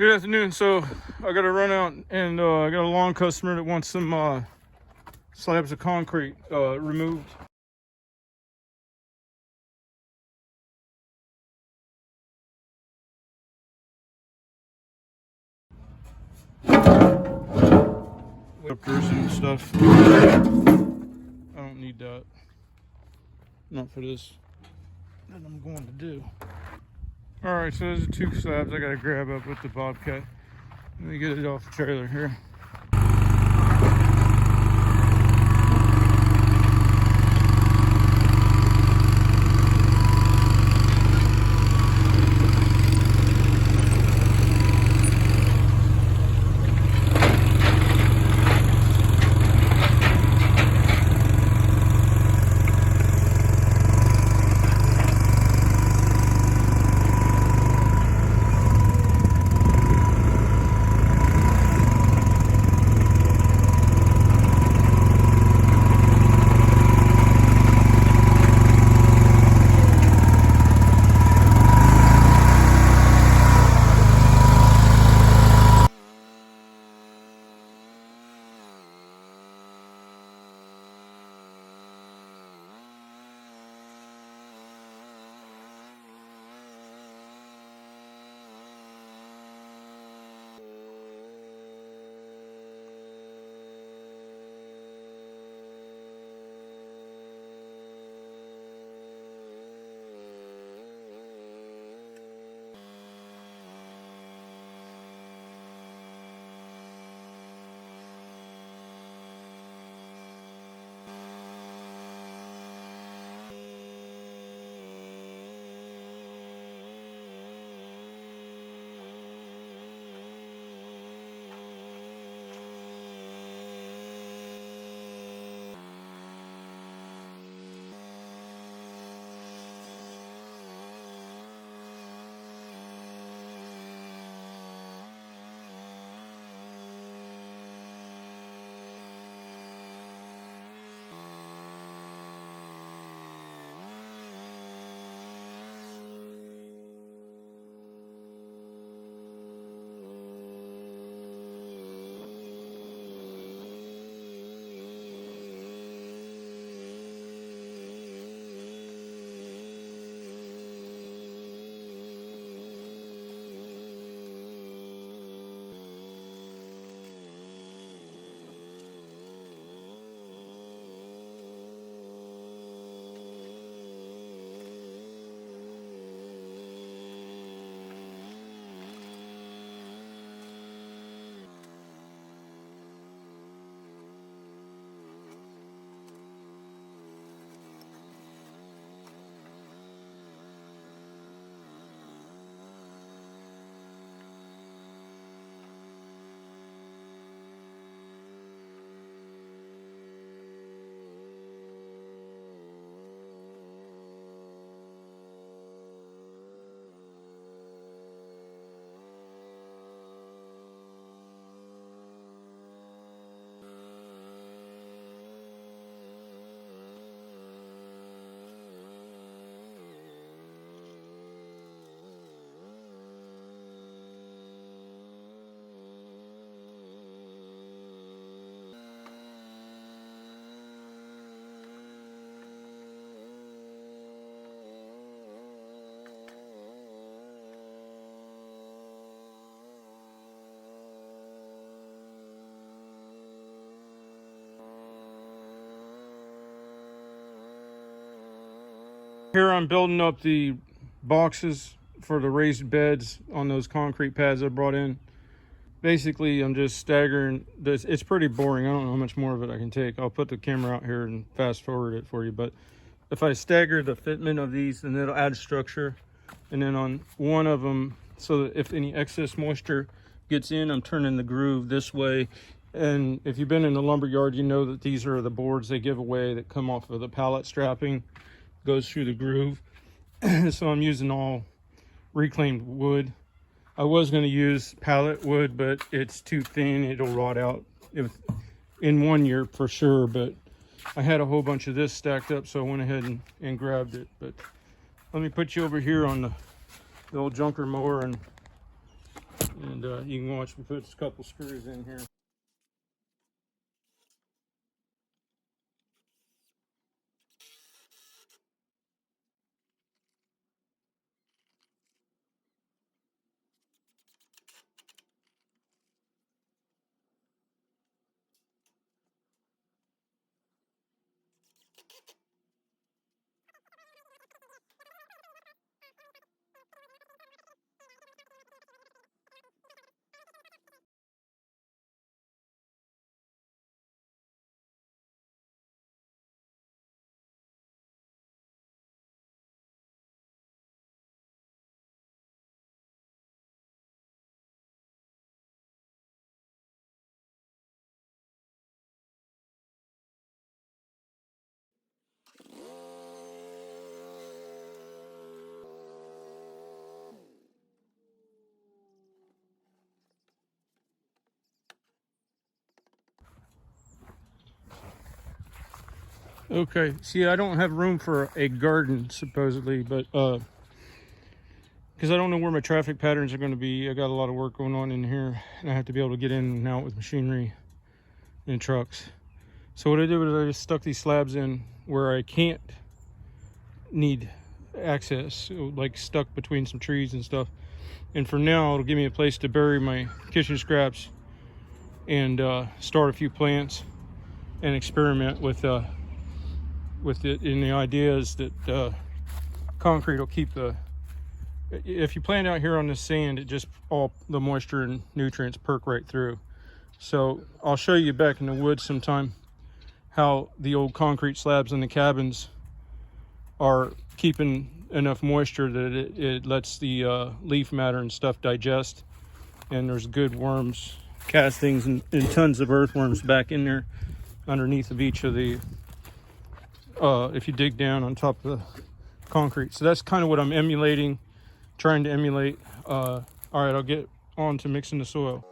Good afternoon. So I got to run out, and I got a lawn customer that wants some slabs of concrete removed. Lifters and stuff. I don't need that. Not for this that I'm going to do. All right, so there's the two slabs I got to grab up with the Bobcat. Let me get it off the trailer here. Here I'm building up the boxes for the raised beds on those concrete pads I brought in. Basically, I'm just staggering this. It's pretty boring. I don't know how much more of it I can take. I'll put the camera out here and fast forward it for you. But if I stagger the fitment of these, then it'll add structure. And then on one of them, so that if any excess moisture gets in, I'm turning the groove this way. And if you've been in the lumber yard, you know that these are the boards they give away that come off of the pallet strapping. Goes through the groove. So I'm using all reclaimed wood. I was going to use pallet wood, but it's too thin. It'll rot out in 1 year for sure. But I had a whole bunch of this stacked up, so I went ahead and grabbed it. But let me put you over here on the old junker mower and And you can watch me put a couple screws in here. Okay, see, I don't have room for a garden supposedly, but because I don't know where my traffic patterns are going to be. I got a lot of work going on in here, and I have to be able to get in and out with machinery and trucks. So what I did was I just stuck these slabs in where I can't need access, so like stuck between some trees and stuff. And for now, it'll give me a place to bury my kitchen scraps and start a few plants and experiment with it. And the idea is that concrete will keep the, if you plant out here on this sand, it just, all the moisture and nutrients perk right through. So I'll show you back in the woods sometime how the old concrete slabs in the cabins are keeping enough moisture that it lets the leaf matter and stuff digest, and there's good worms, castings, and tons of earthworms back in there underneath of each of the if you dig down on top of the concrete. So that's kind of what I'm emulating, trying to emulate. All right, I'll get on to mixing the soil.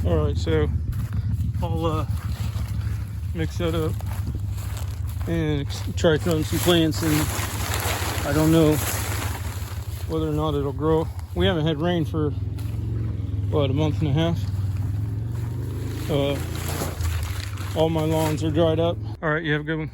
All right, so I'll mix that up and try throwing some plants in. I don't know whether or not it'll grow. We haven't had rain for, what, a month and a half. All my lawns are dried up. All right, you have a good one.